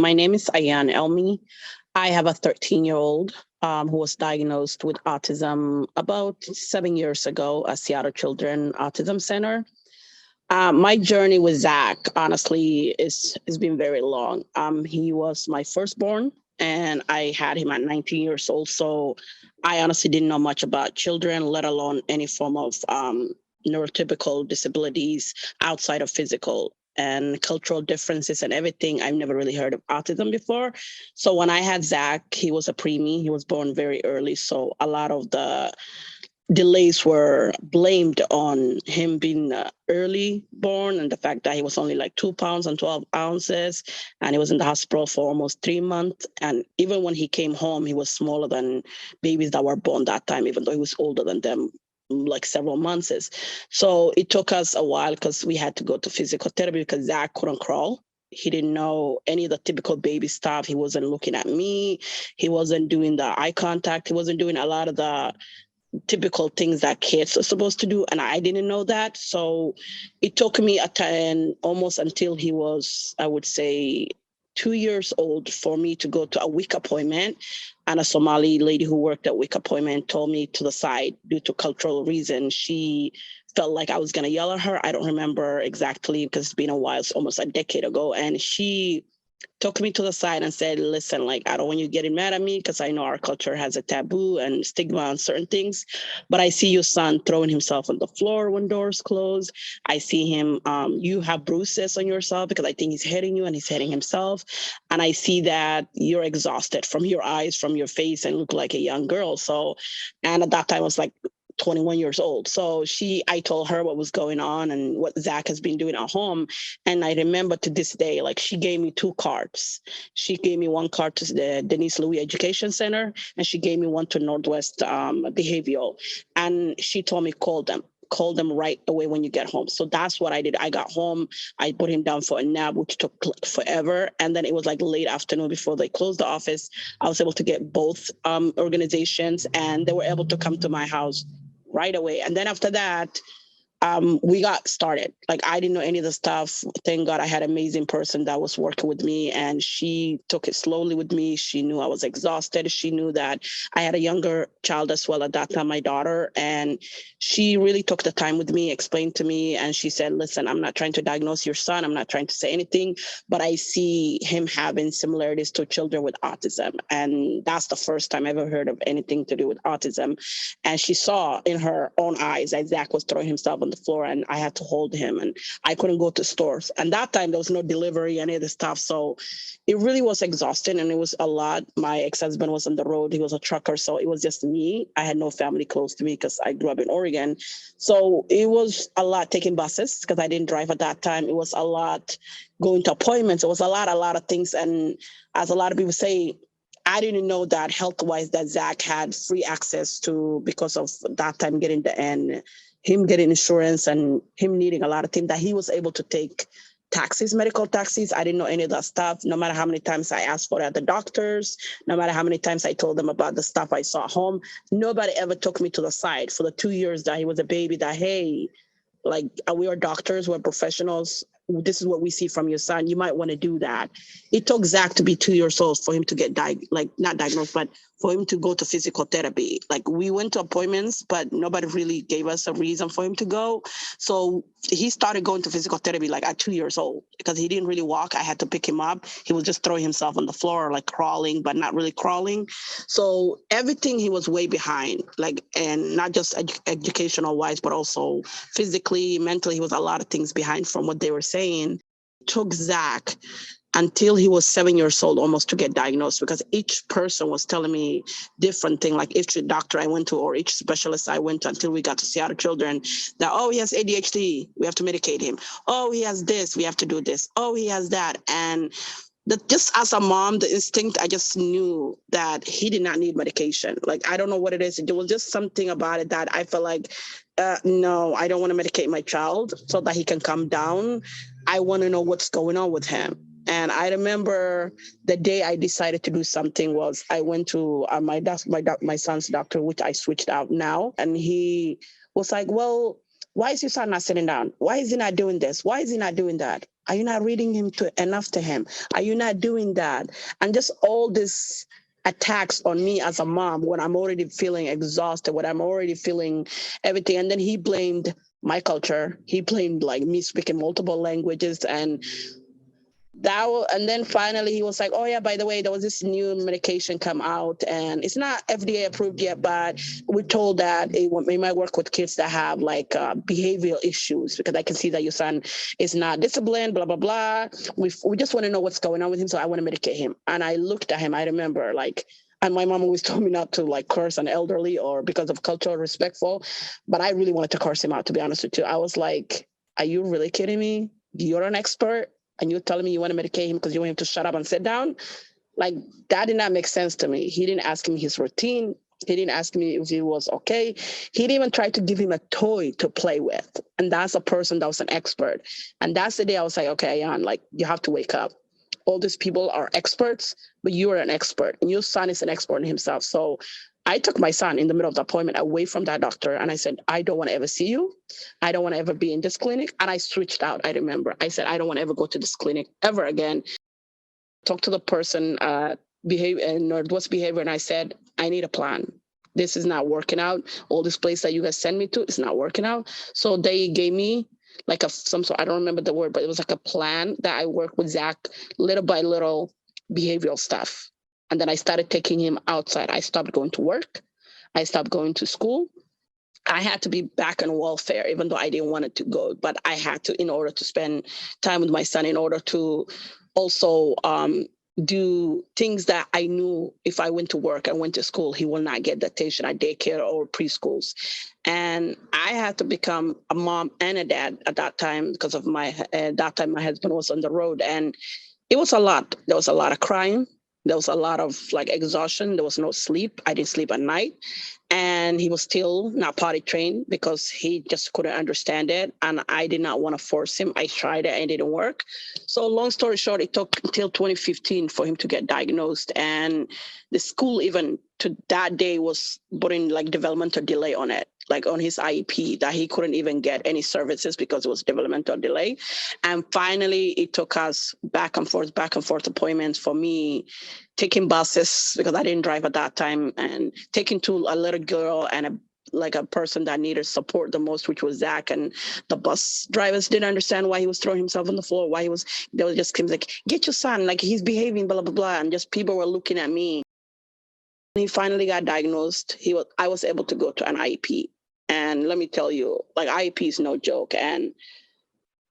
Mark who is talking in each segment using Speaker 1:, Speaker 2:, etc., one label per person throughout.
Speaker 1: My name is Ayan Elmi. I have a 13-year-old who was diagnosed with autism about 7 years ago at Seattle Children Autism Center. My journey with Zach, honestly, is has been very long. He was my firstborn, and I had him at 19 years old. So I honestly didn't know much about children, let alone any form of neurotypical disabilities outside of physical and cultural differences and everything. I've never really heard of autism before. So when I had Zach, he was a preemie. He was born very early. So a lot of the delays were blamed on him being early born and the fact that he was only like 2 pounds and 12 ounces and he was in the hospital for almost 3 months. And even when he came home, he was smaller than babies that were born that time, even though he was older than them like several months. So it took us a while because we had to go to physical therapy because Zach couldn't crawl. He didn't know any of the typical baby stuff. He wasn't looking at me. He wasn't doing the eye contact. He wasn't doing a lot of the typical things that kids are supposed to do, and I didn't know that. So it took me a time almost until he was, I would say, 2 years old for me to go to a week appointment. And a Somali lady who worked at week appointment told me to the side due to cultural reasons. She felt like I was going to yell at her. I don't remember exactly because it's been a while. It's almost a decade ago. And she took me to the side and said, listen, like, I don't want you getting mad at me because I know our culture has a taboo and stigma on certain things. But I see your son throwing himself on the floor when doors close. I see him, you have bruises on yourself because I think he's hitting you and he's hitting himself. And I see that you're exhausted from your eyes, from your face, and look like a young girl. So, and at that time, I was like, 21 years old. So I told her what was going on and what Zach has been doing at home. And I remember to this day, like she gave me two cards. She gave me one card to the Denise Louis Education Center, and she gave me one to Northwest Behavioral. And she told me, call them right away when you get home. So that's what I did. I got home, I put him down for a nap, which took forever. And then it was like late afternoon before they closed the office. I was able to get both organizations and they were able to come to my house right away. And then after that, we got started. Like I didn't know any of the stuff. Thank God I had an amazing person that was working with me and she took it slowly with me. She knew I was exhausted. She knew that I had a younger child as well at that time, my daughter. And she really took the time with me, explained to me. And she said, listen, I'm not trying to diagnose your son. I'm not trying to say anything, but I see him having similarities to children with autism. And that's the first time I ever heard of anything to do with autism. And she saw in her own eyes that Zach was throwing himself on the floor and I had to hold him and I couldn't go to stores. And that time there was no delivery, any of the stuff. So it really was exhausting and it was a lot. My ex-husband was on the road. He was a trucker. So it was just me. I had no family close to me because I grew up in Oregon. So it was a lot taking buses because I didn't drive at that time. It was a lot going to appointments. It was a lot of things. And as a lot of people say, I didn't know that health-wise that Zach had free access to because of that time getting the end. Him getting insurance and him needing a lot of things that he was able to take taxis, medical taxis. I didn't know any of that stuff. No matter how many times I asked for it at the doctors, no matter how many times I told them about the stuff I saw at home, nobody ever took me to the side for the 2 years that he was a baby that, hey, like we are doctors, we're professionals. This is what we see from your son. You might want to do that. It took Zach to be 2 years old for him to get not diagnosed, but for him to go to physical therapy. Like we went to appointments, but nobody really gave us a reason for him to go. So he started going to physical therapy like at 2 years old because he didn't really walk. I had to pick him up. He was just throwing himself on the floor, like crawling, but not really crawling. So everything he was way behind, like, and not just educational wise, but also physically, mentally, he was a lot of things behind from what they were saying. It took Zach until he was 7 years old almost to get diagnosed because each person was telling me different thing, like each doctor I went to or each specialist I went to until we got to Seattle Children that, oh, he has ADHD, we have to medicate him. Oh, he has this, we have to do this. Oh, he has that. And just as a mom, the instinct, I just knew that he did not need medication. Like, I don't know what it is. There was just something about it that I felt like, no, I don't want to medicate my child so that he can calm down. I want to know what's going on with him. And I remember the day I decided to do something was I went to my son's doctor, which I switched out now. And he was like, well, why is your son not sitting down? Why is he not doing this? Why is he not doing that? Are you not reading him enough to him? Are you not doing that? And just all this attacks on me as a mom when I'm already feeling exhausted, when I'm already feeling everything. And then he blamed my culture. He blamed like me speaking multiple languages and and then finally he was like, oh yeah, by the way, there was this new medication come out and it's not FDA approved yet, but we're told that it might work with kids that have like behavioral issues, because I can see that your son is not disciplined, blah blah blah. We just want to know what's going on with him, so I want to medicate him. And I looked at him, I remember, like, and my mom always told me not to like curse an elderly or because of cultural respectful, but I really wanted to curse him out, to be honest with you. I was like, are you really kidding me? You're an expert and you're telling me you want to medicate him because you want him to shut up and sit down? Like, that did not make sense to me. He didn't ask me his routine. He didn't ask me if he was okay. He didn't even try to give him a toy to play with. And that's a person that was an expert. And that's the day I was like, okay, Ayan, like, you have to wake up. All these people are experts, but you are an expert. And your son is an expert in himself. So I took my son in the middle of the appointment away from that doctor. And I said, I don't want to ever see you. I don't want to ever be in this clinic. And I switched out. I remember I said, I don't want to ever go to this clinic ever again. Talk to the person, Northwest Behavior. And I said, I need a plan. This is not working out. All this place that you guys send me to is not working out. So they gave me like some sort, I don't remember the word, but it was like a plan that I worked with Zach little by little, behavioral stuff. And then I started taking him outside. I stopped going to work. I stopped going to school. I had to be back on welfare, even though I didn't want it to go, but I had to, in order to spend time with my son, in order to also do things that I knew if I went to work and went to school, he will not get the attention at daycare or preschools. And I had to become a mom and a dad at that time because of that time my husband was on the road, and it was a lot. There was a lot of crying. There was a lot of like exhaustion. There was no sleep. I didn't sleep at night. And he was still not potty trained because he just couldn't understand it. And I did not want to force him. I tried it and it didn't work. So long story short, it took until 2015 for him to get diagnosed. And the school even to that day was putting like developmental delay on it, like on his IEP, that he couldn't even get any services because it was developmental delay. And finally, it took us back and forth appointments for me, taking buses because I didn't drive at that time, and taking to a little girl and a person that needed support the most, which was Zach. And the bus drivers didn't understand why he was throwing himself on the floor, they were just like, get your son, like he's behaving, blah, blah, blah. And just people were looking at me. When he finally got diagnosed, I was able to go to an IEP. And let me tell you, like, IEP is no joke. And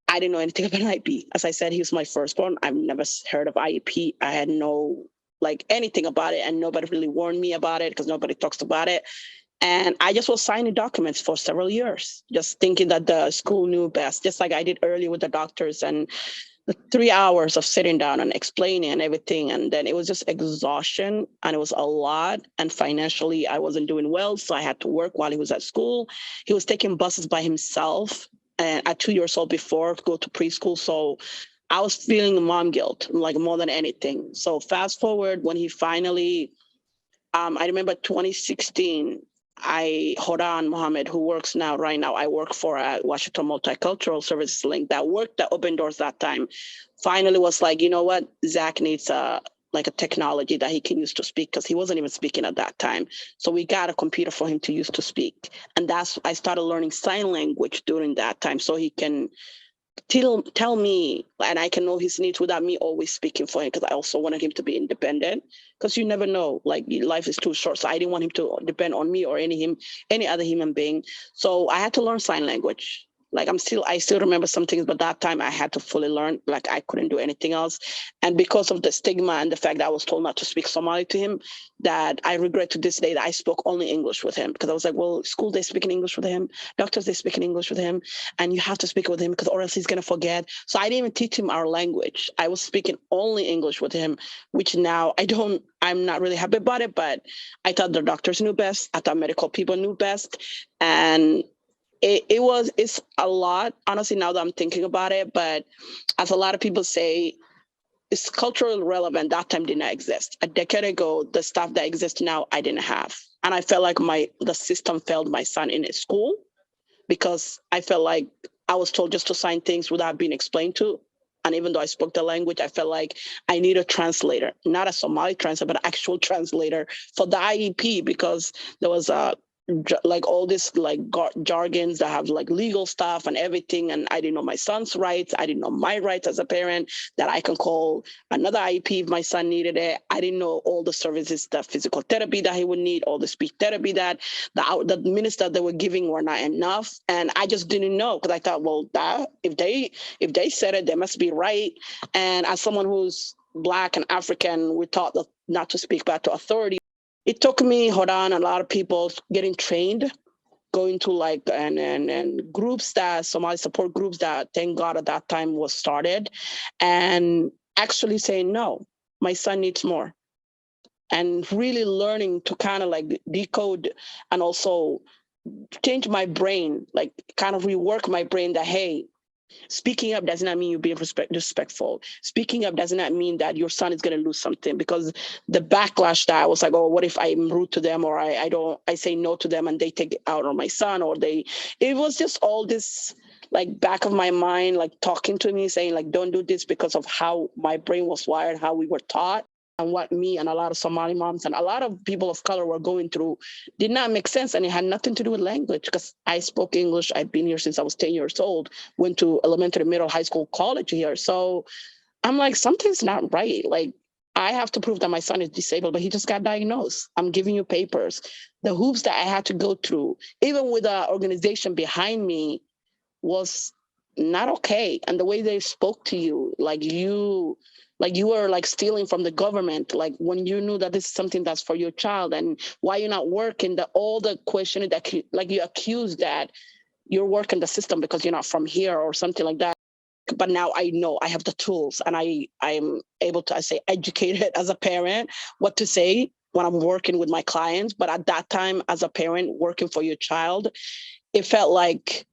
Speaker 1: I didn't know anything about IEP. As I said, he was my firstborn. I've never heard of IEP. I had no like anything about it, and nobody really warned me about it because nobody talks about it. And I just was signing documents for several years, just thinking that the school knew best, just like I did earlier with the doctors, and the 3 hours of sitting down and explaining and everything. And then it was just exhaustion, and it was a lot. And financially, I wasn't doing well, so I had to work while he was at school. He was taking buses by himself, and at 2 years old before go to preschool. So I was feeling mom guilt, like more than anything. So fast forward when he finally, I remember 2016, Horan Mohammed, who works now, right now, I work for Washington Multicultural Services Link, that worked at Open Doors that time, finally was like, you know what, Zach needs like a technology that he can use to speak, because he wasn't even speaking at that time. So we got a computer for him to use to speak. And I started learning sign language during that time, so he can tell me, and I can know his needs without me always speaking for him, because I also wanted him to be independent, because you never know, like, life is too short. So I didn't want him to depend on me or any other human being. So I had to learn sign language. Like, I still remember some things, but that time I had to fully learn, like I couldn't do anything else. And because of the stigma and the fact that I was told not to speak Somali to him, that I regret to this day that I spoke only English with him, because I was like, well, school, they speak in English with him, doctors, they speak in English with him, and you have to speak with him because or else he's going to forget. So I didn't even teach him our language. I was speaking only English with him, which now I'm not really happy about it, but I thought the doctors knew best. I thought medical people knew best. And it's a lot, honestly, now that I'm thinking about it. But as a lot of people say, it's culturally relevant. That time did not exist. A decade ago, the stuff that exists now, I didn't have. And I felt like the system failed my son in his school, because I felt like I was told just to sign things without being explained to. And even though I spoke the language, I felt like I need a translator, not a Somali translator, but an actual translator for the IEP, because there was like all this like jargons that have like legal stuff and everything. And I didn't know my son's rights. I didn't know my rights as a parent, that I can call another IEP if my son needed it. I didn't know all the services, the physical therapy that he would need, all the speech therapy that the minister they were giving were not enough. And I just didn't know, because I thought, well, that if they said it, they must be right. And as someone who's Black and African, we're taught not to speak back to authority. It took me, Hodan, a lot of people getting trained, going to like and groups, that Somali support groups that thank God at that time was started, and actually saying, no, my son needs more. And really learning to kind of like decode and also change my brain, like kind of rework my brain that, hey, speaking up does not mean you're being disrespectful. Speaking up does not mean that your son is going to lose something, because the backlash that I was like, oh, what if I'm rude to them, or I say no to them and they take it out on my son, it was just all this like back of my mind, like talking to me saying like, don't do this, because of how my brain was wired, how we were taught. And what me and a lot of Somali moms and a lot of people of color were going through did not make sense. And it had nothing to do with language, because I spoke English. I've been here since I was 10 years old, went to elementary, middle, high school, college here. So I'm like, something's not right. Like, I have to prove that my son is disabled, but he just got diagnosed. I'm giving you papers. The hoops that I had to go through, even with the organization behind me, was not okay. And the way they spoke to you, like you were like stealing from the government, like when you knew that this is something that's for your child, and why you're not working, all the questioning that like you accuse that you're working the system because you're not from here or something like that. But now I know I have the tools, and I'm able to, I say, educated as a parent, what to say when I'm working with my clients. But at that time, as a parent working for your child, it felt like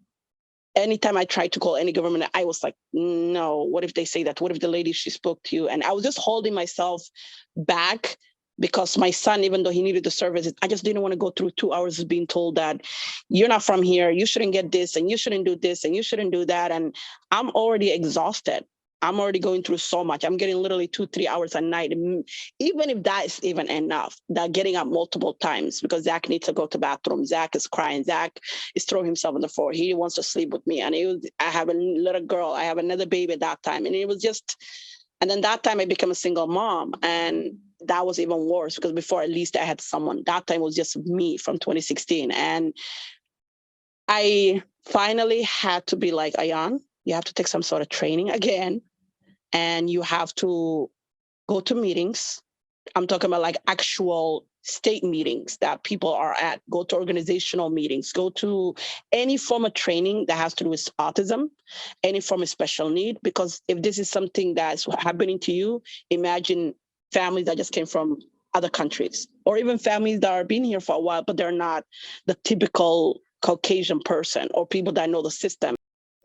Speaker 1: anytime I tried to call any government, I was like, no, what if they say that? What if the lady, she spoke to you? And I was just holding myself back, because my son, even though he needed the services, I just didn't want to go through 2 hours of being told that you're not from here, you shouldn't get this, and you shouldn't do this, and you shouldn't do that. And I'm already exhausted. I'm already going through so much. I'm getting literally 2-3 hours a night. Even if that is even enough, that getting up multiple times because Zach needs to go to the bathroom. Zach is crying. Zach is throwing himself on the floor. He wants to sleep with me. And I have a little girl. I have another baby at that time. And it was just, and then that time I became a single mom. And that was even worse, because before at least I had someone. That time was just me from 2016. And I finally had to be like, Ayan, you have to take some sort of training again. And you have to go to meetings. I'm talking about like actual state meetings that people are at, go to organizational meetings, go to any form of training that has to do with autism, any form of special need. Because if this is something that's happening to you, imagine families that just came from other countries, or even families that are been here for a while, but they're not the typical Caucasian person or people that know the system.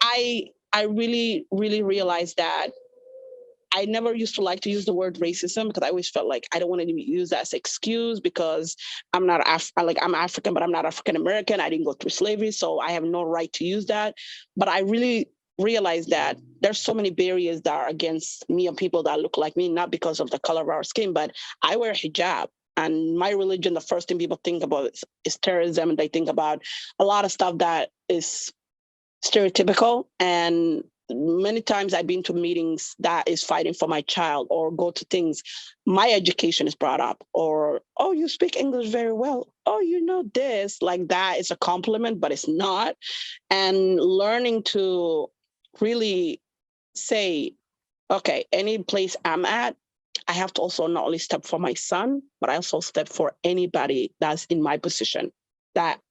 Speaker 1: I really, really realized that I never used to like to use the word racism, because I always felt like I don't want to use that as an excuse, because I'm not I'm African, but I'm not African American. I didn't go through slavery, so I have no right to use that. But I really realized that there's so many barriers that are against me and people that look like me, not because of the color of our skin, but I wear hijab. And my religion, the first thing people think about is terrorism, and they think about a lot of stuff that is stereotypical. And many times I've been to meetings that is fighting for my child, or go to things, my education is brought up, or, oh, you speak English very well. Oh, you know this, like that is a compliment, but it's not. And learning to really say, okay, any place I'm at, I have to also not only step for my son, but I also step for anybody that's in my position, that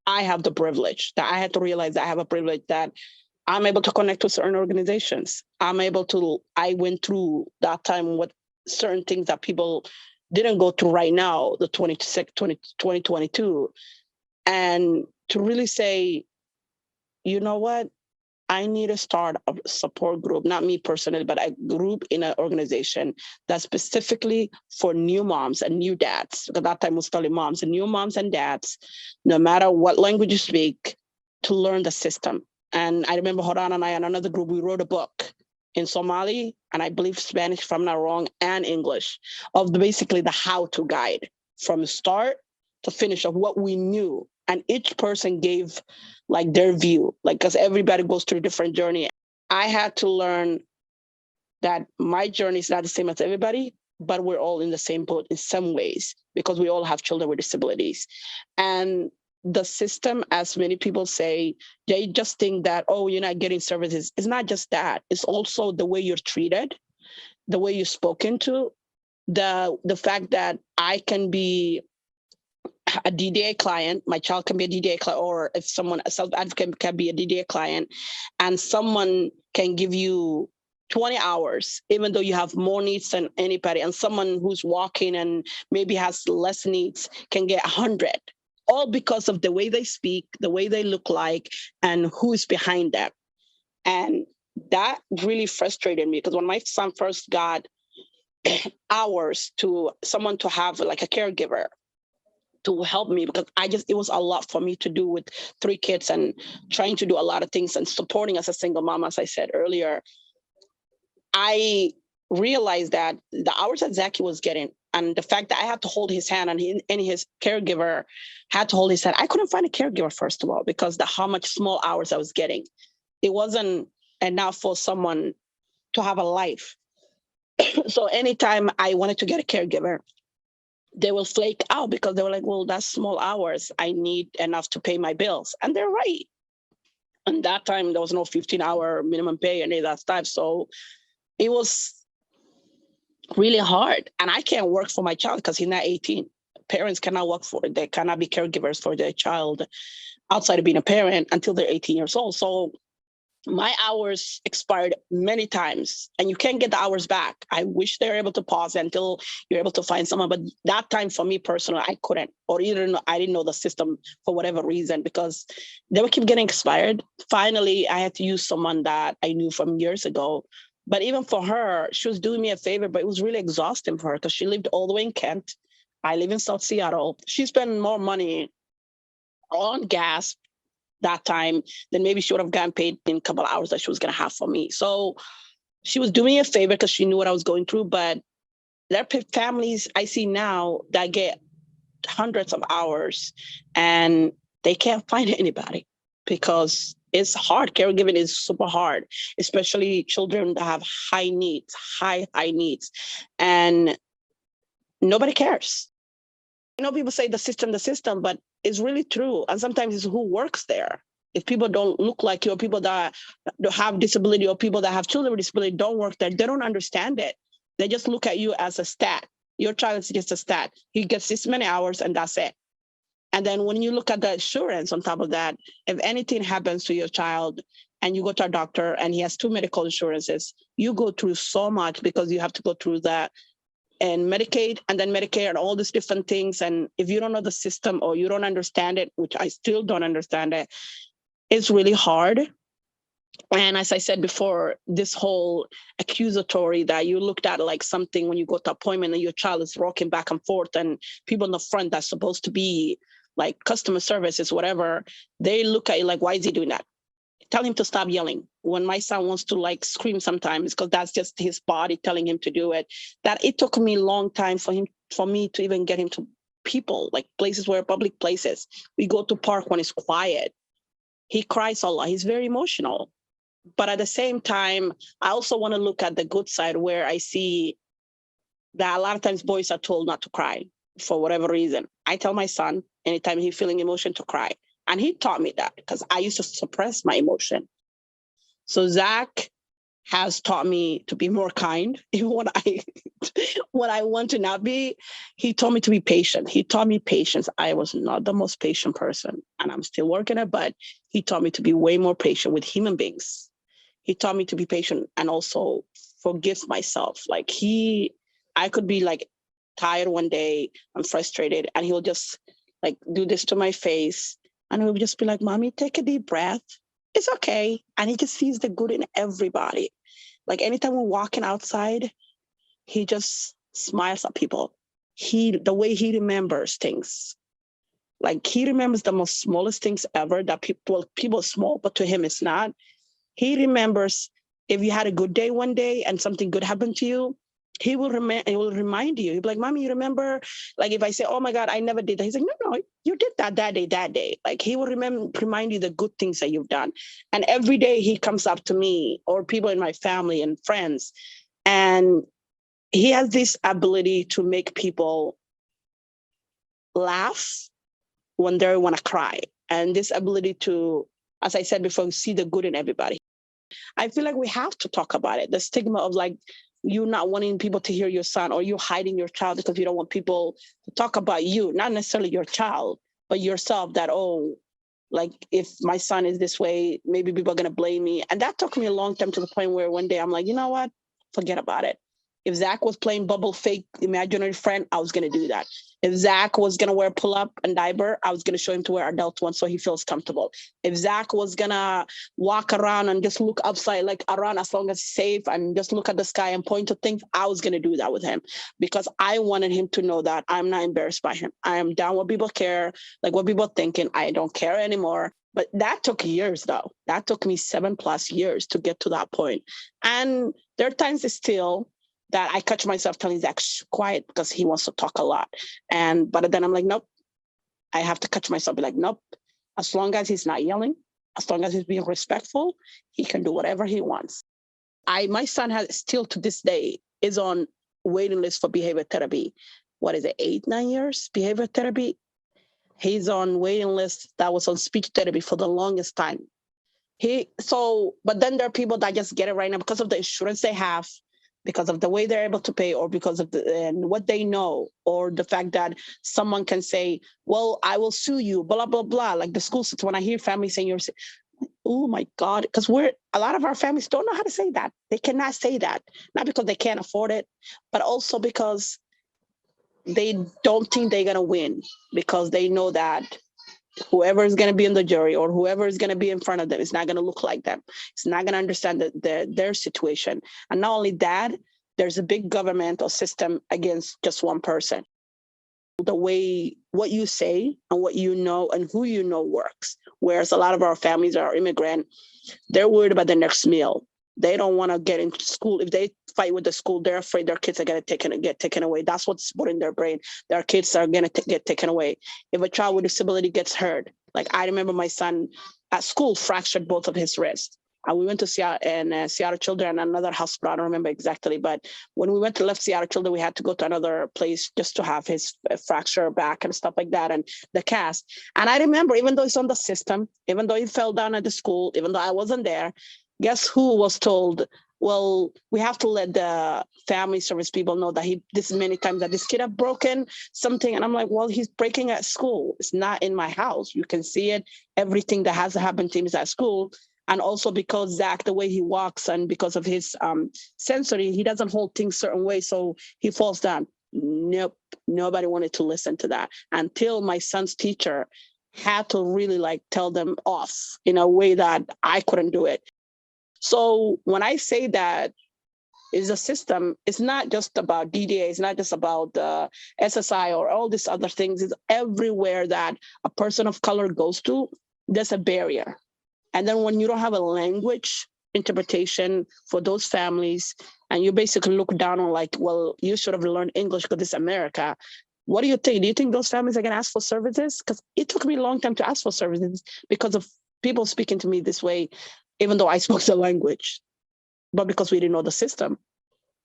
Speaker 1: I have the privilege, that I had to realize that I have a privilege, that I'm able to connect with certain organizations. I went through that time with certain things that people didn't go through right now, the 2022. And to really say, you know what? I need to start a support group, not me personally, but a group in an organization that's specifically for new moms and new dads. Because that time was telling moms and new moms and dads, no matter what language you speak, to learn the system. And I remember Horan and I and another group, we wrote a book in Somali, and I believe Spanish, if I'm not wrong, and English, of basically the how-to guide from start to finish of what we knew. And each person gave like their view, like, because everybody goes through a different journey. I had to learn that my journey is not the same as everybody, but we're all in the same boat in some ways because we all have children with disabilities. And the system, as many people say, they just think that, oh, you're not getting services. It's not just that. It's also the way you're treated, the way you're spoken to, the fact that I can be a DDA client, my child can be a DDA client, or if someone, a self-advocate can be a DDA client, and someone can give you 20 hours, even though you have more needs than anybody, and someone who's walking and maybe has less needs can get 100, all because of the way they speak, the way they look like, and who's behind them. And that really frustrated me, because when my son first got hours to someone to have like a caregiver to help me, because it was a lot for me to do with 3 kids and trying to do a lot of things and supporting as a single mom, as I said earlier. I realized that the hours that Zachy was getting and the fact that I had to hold his hand and his caregiver had to hold his hand, I couldn't find a caregiver, first of all, because how much small hours I was getting. It wasn't enough for someone to have a life. So anytime I wanted to get a caregiver, they will flake out because they were like, well, that's small hours. I need enough to pay my bills. And they're right. And that time, there was no 15-hour minimum pay, any of that stuff. So it was really hard. And I can't work for my child because he's not 18. Parents cannot work they cannot be caregivers for their child outside of being a parent until they're 18 years old. So my hours expired many times, and you can't get the hours back. I wish they were able to pause until you're able to find someone. But that time, for me personally, I couldn't, or either I didn't know the system for whatever reason, because they would keep getting expired. Finally, I had to use someone that I knew from years ago. But even for her, she was doing me a favor, but it was really exhausting for her because she lived all the way in Kent. I live in South Seattle. She spent more money on gas that time, then maybe she would have gotten paid in a couple of hours that she was going to have for me. So she was doing me a favor because she knew what I was going through. But there are families I see now that get hundreds of hours and they can't find anybody because it's hard. Caregiving is super hard, especially children that have high needs, high needs, and nobody cares. I know people say the system, but it's really true. And sometimes it's who works there. If people don't look like you, or people that have disability, or people that have children with disability don't work there, they don't understand it. They just look at you as a stat. Your child is just a stat. He gets this many hours and that's it. And then when you look at the insurance on top of that, if anything happens to your child and you go to a doctor and he has 2 medical insurances, you go through so much because you have to go through that and Medicaid and then Medicare and all these different things. And if you don't know the system or you don't understand it, which I still don't understand it, it's really hard. And as I said before, this whole accusatory that you looked at like something when you go to appointment and your child is rocking back and forth and people in the front that's supposed to be like customer services, whatever, they look at you like, why is he doing that? Tell him to stop yelling. When my son wants to like scream sometimes, because that's just his body telling him to do it, that it took me a long time for me to even get him to people, like places where public places. We go to park when it's quiet. He cries a lot. He's very emotional. But at the same time, I also want to look at the good side where I see that a lot of times boys are told not to cry for whatever reason. I tell my son anytime he's feeling emotion to cry. And he taught me that because I used to suppress my emotion. So Zach has taught me to be more kind. Even when I want to not be, he taught me to be patient. He taught me patience. I was not the most patient person, and I'm still working it, but he taught me to be way more patient with human beings. He taught me to be patient and also forgive myself. Like I could be like tired one day, I'm frustrated, and he'll just like do this to my face. And he'll just be like, Mommy, take a deep breath. It's okay. And he just sees the good in everybody. Like anytime we're walking outside, he just smiles at people. The way he remembers things. Like he remembers the most smallest things ever that people are small, but to him it's not. He remembers if you had a good day one day and something good happened to you, he will remind you. He'll be like, Mommy, you remember? Like if I say, oh my God, I never did that. He's like, no, you did that day. Like he will remind you the good things that you've done. And every day he comes up to me or people in my family and friends. And he has this ability to make people laugh when they want to cry. And this ability to, as I said before, see the good in everybody. I feel like we have to talk about it. The stigma of like you not wanting people to hear your son, or you hiding your child because you don't want people to talk about you, not necessarily your child, but yourself, that, oh, like if my son is this way, maybe people are going to blame me. And that took me a long time, to the point where one day I'm like, you know what? Forget about it. If Zach was playing bubble fake imaginary friend, I was going to do that. If Zach was going to wear pull up and diaper, I was going to show him to wear adult one so he feels comfortable. If Zach was going to walk around and just look upside, like around, as long as he's safe, and just look at the sky and point to things, I was going to do that with him, because I wanted him to know that I'm not embarrassed by him. I am down what people care, like what people are thinking. I don't care anymore. But that took years, though. That took me 7+ years to get to that point. And there are times still that I catch myself telling Zach, shh, quiet, because he wants to talk a lot. But then I'm like, nope. I have to catch myself, be like, nope. As long as he's not yelling, as long as he's being respectful, he can do whatever he wants. My son has still to this day is on waiting list for behavior therapy. What is it, 8-9 years behavior therapy? He's on waiting list that was on speech therapy for the longest time. But then there are people that just get it right now because of the insurance they have, because of the way they're able to pay, or because of what they know, or the fact that someone can say, well, I will sue you, blah, blah, blah. Like the school system, when I hear families saying, oh my God, because a lot of our families don't know how to say that. They cannot say that, not because they can't afford it, but also because they don't think they're going to win, because they know that whoever is going to be in the jury or whoever is going to be in front of them is not going to look like them. It's not going to understand their situation. And not only that, there's a big government or system against just one person. The way what you say and what you know and who you know works. Whereas a lot of our families are immigrant, they're worried about the next meal. They don't want to get into school. If they fight with the school, they're afraid their kids are going to get taken away. That's what's put in their brain. Their kids are going to get taken away. If a child with disability gets hurt, like I remember my son at school fractured both of his wrists. And we went to Seattle Children, another hospital. I don't remember exactly, but when we left Seattle Children, we had to go to another place just to have his fracture back and stuff like that, and the cast. And I remember, even though it's on the system, even though he fell down at the school, even though I wasn't there, guess who was told, well, we have to let the family service people know that this many times that this kid have broken something. And I'm like, well, he's breaking at school. It's not in my house. You can see it. Everything that has happened to him is at school. And also because Zach, the way he walks and because of his sensory, he doesn't hold things certain way. So he falls down. Nope. Nobody wanted to listen to that until my son's teacher had to really like tell them off in a way that I couldn't do it. So when I say that is a system, it's not just about DDA, it's not just about SSI or all these other things. It's everywhere that a person of color goes to, there's a barrier. And then when you don't have a language interpretation for those families, and you basically look down on like, well, you should have learned English because it's America. What do you think? Do you think those families are going to ask for services? Because it took me a long time to ask for services because of people speaking to me this way, even though I spoke the language, but because we didn't know the system,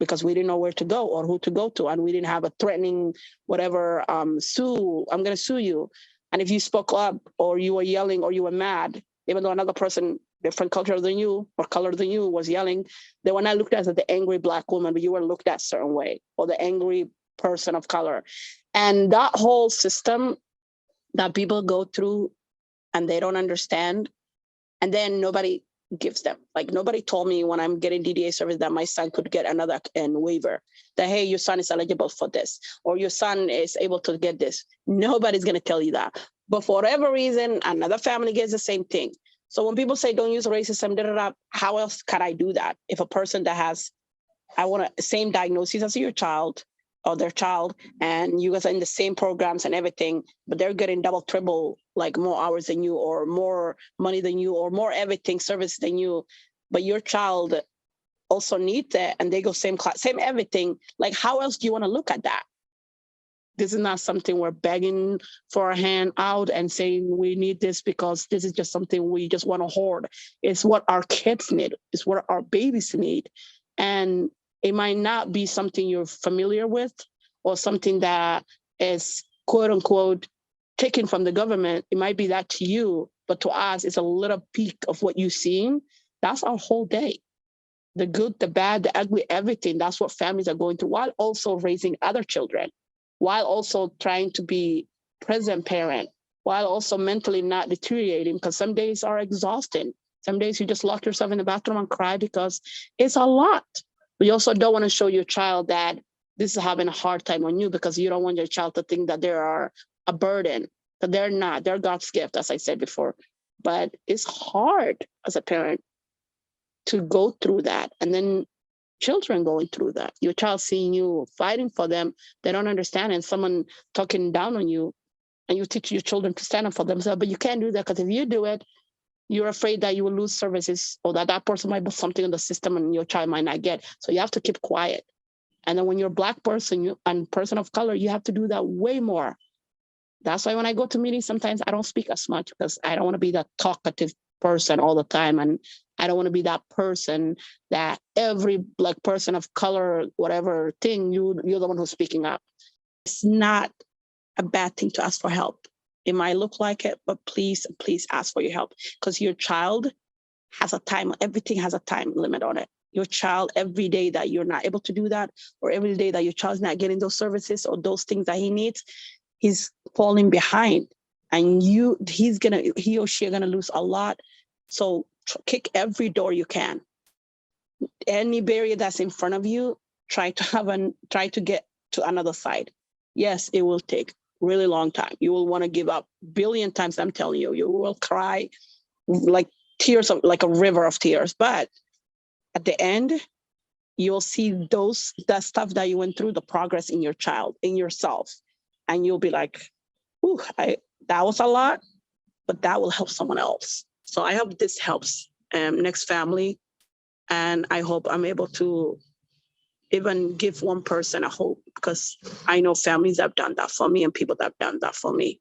Speaker 1: because we didn't know where to go or who to go to. And we didn't have a threatening, whatever, sue, I'm going to sue you. And if you spoke up or you were yelling or you were mad, even though another person, different culture than you or color than you was yelling, they were not looked at as the angry Black woman, but you were looked at a certain way, or the angry person of color. And that whole system that people go through and they don't understand, and then nobody gives them. Like nobody told me when I'm getting DDA service that my son could get another waiver, that, hey, your son is eligible for this, or your son is able to get this. Nobody's going to tell you that. But for whatever reason, another family gets the same thing. So when people say don't use racism, how else can I do that? If a person that has, same diagnosis as your child or their child, and you guys are in the same programs and everything, but they're getting double, triple, like more hours than you, or more money than you, or more everything service than you, but your child also need it, and they go same class, same everything. Like, how else do you want to look at that? This is not something we're begging for a hand out and saying we need this because this is just something we just want to hoard. It's what our kids need. It's what our babies need. And it might not be something you're familiar with or something that is quote unquote taken from the government. It might be that to you, but to us, it's a little peek of what you're seeing. That's our whole day. The good, the bad, the ugly, everything. That's what families are going through while also raising other children, while also trying to be present parent, while also mentally not deteriorating, because some days are exhausting. Some days you just lock yourself in the bathroom and cry because it's a lot. But you also don't want to show your child that this is having a hard time on you, because you don't want your child to think that they are a burden, but they're not. They're God's gift, as I said before. But it's hard as a parent to go through that. And then children going through that, your child seeing you fighting for them, they don't understand, and someone talking down on you, and you teach your children to stand up for themselves, but you can't do that, because if you do it, you're afraid that you will lose services, or that person might put something in the system and your child might not get. So you have to keep quiet. And then when you're a Black person and person of color, you have to do that way more. That's why when I go to meetings, sometimes I don't speak as much, because I don't want to be that talkative person all the time. And I don't want to be that person that every Black person of color, whatever thing, you're the one who's speaking up. It's not a bad thing to ask for help. It might look like it, but please, please ask for your help, because your child has a time, everything has a time limit on it. Your child, every day that you're not able to do that, or every day that your child's not getting those services or those things that he needs, he's falling behind, and he or she are gonna lose a lot. So kick every door you can. Any barrier that's in front of you, try to get to another side. Yes, it will take really long time. You will want to give up billion times. I'm telling you, you will cry like tears, like a river of tears. But at the end, you'll see that stuff that you went through, the progress in your child, in yourself, and you'll be like, "Ooh, that was a lot, but that will help someone else." So I hope this helps next family, and I hope I'm able to even give one person a hope, because I know families that have done that for me and people that have done that for me.